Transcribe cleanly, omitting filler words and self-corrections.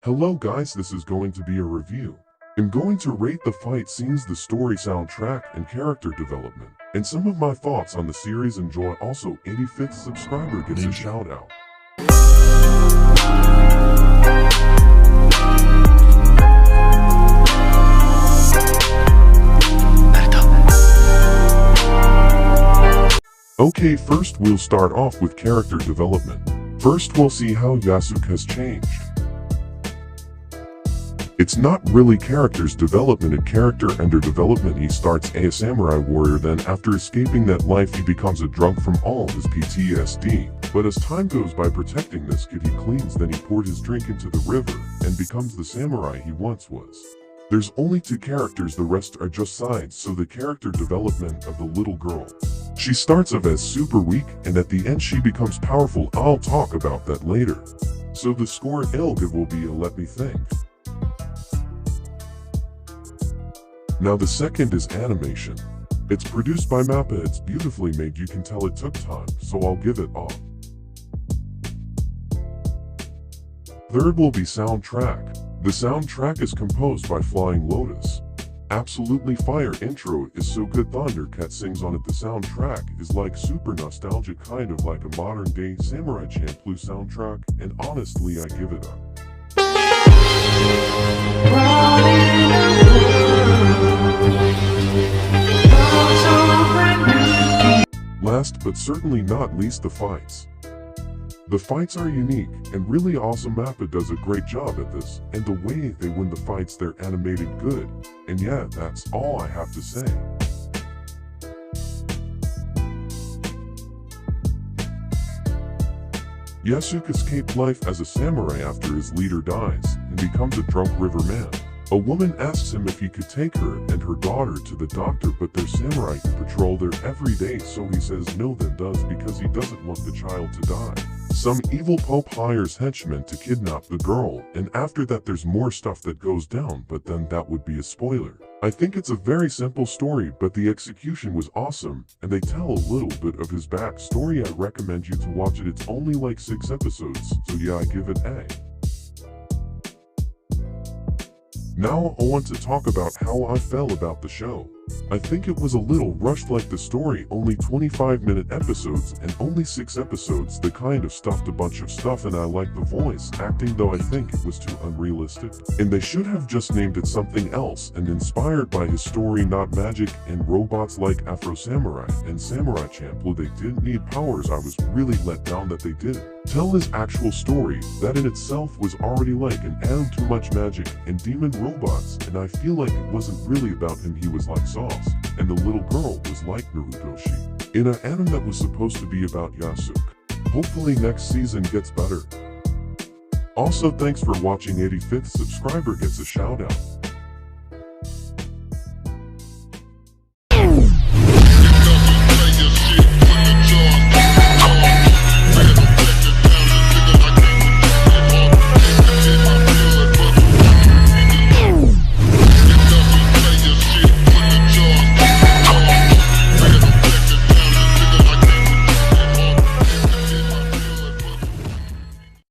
Hello guys, this is going to be a review. I'm going to rate the fight scenes, the story, soundtrack, and character development, and some of my thoughts on the series. Enjoy. Also, 85th subscriber gets a shout out. Okay, first we'll start off with character development. First we'll see how Yasuke has changed. It's not really character's development, it's character underdevelopment. He starts a samurai warrior, then after escaping that life he becomes a drunk from all his PTSD. But as time goes by protecting this kid he cleans, then he poured his drink into the river and becomes the samurai he once was. There's only two characters, the rest are just sides. So the character development of the little girl. She starts off as super weak and at the end she becomes powerful. I'll talk about that later. So the score I'll give will be a let me think. Now the second is animation. It's produced by Mappa, it's beautifully made, you can tell it took time, so I'll give it a. Third will be soundtrack. The soundtrack is composed by Flying Lotus. Absolutely fire, intro is so good, Thundercat sings on it. The soundtrack is like super nostalgic, kind of like a modern day Samurai Champloo soundtrack, and honestly I give it a. Last but certainly not least, the fights. The fights are unique and really awesome. Mappa does a great job at this, and the way they win the fights, they're animated good. And yeah, that's all I have to say. Yasuke escaped life as a samurai after his leader dies and becomes a drunk river man. A woman asks him if he could take her and her daughter to the doctor, but they're samurai who patrol there every day, so he says no, then does, because he doesn't want the child to die. Some evil pope hires henchmen to kidnap the girl, and after that there's more stuff that goes down, but then that would be a spoiler. I think it's a very simple story, but the execution was awesome, and they tell a little bit of his backstory. I recommend you to watch it. It's only like 6 episodes, so yeah, I give it a. Now I want to talk about how I felt about the show. I think it was a little rushed, like the story, only 25-minute episodes and only 6 episodes, the kind of stuffed a bunch of stuff, and I like the voice acting, though I think it was too unrealistic. And they should have just named it something else and inspired by his story, not magic and robots like Afro Samurai and Samurai Champloo. They didn't need powers. I was really let down that they didn't tell his actual story. That in itself was already like an add too much magic and demon robots, and I feel like it wasn't really about him. He was like Sauce, and the little girl was like Naruto-shi in an anime that was supposed to be about Yasuke. Hopefully next season gets better. Also, thanks for watching. 85th subscriber gets a shout out.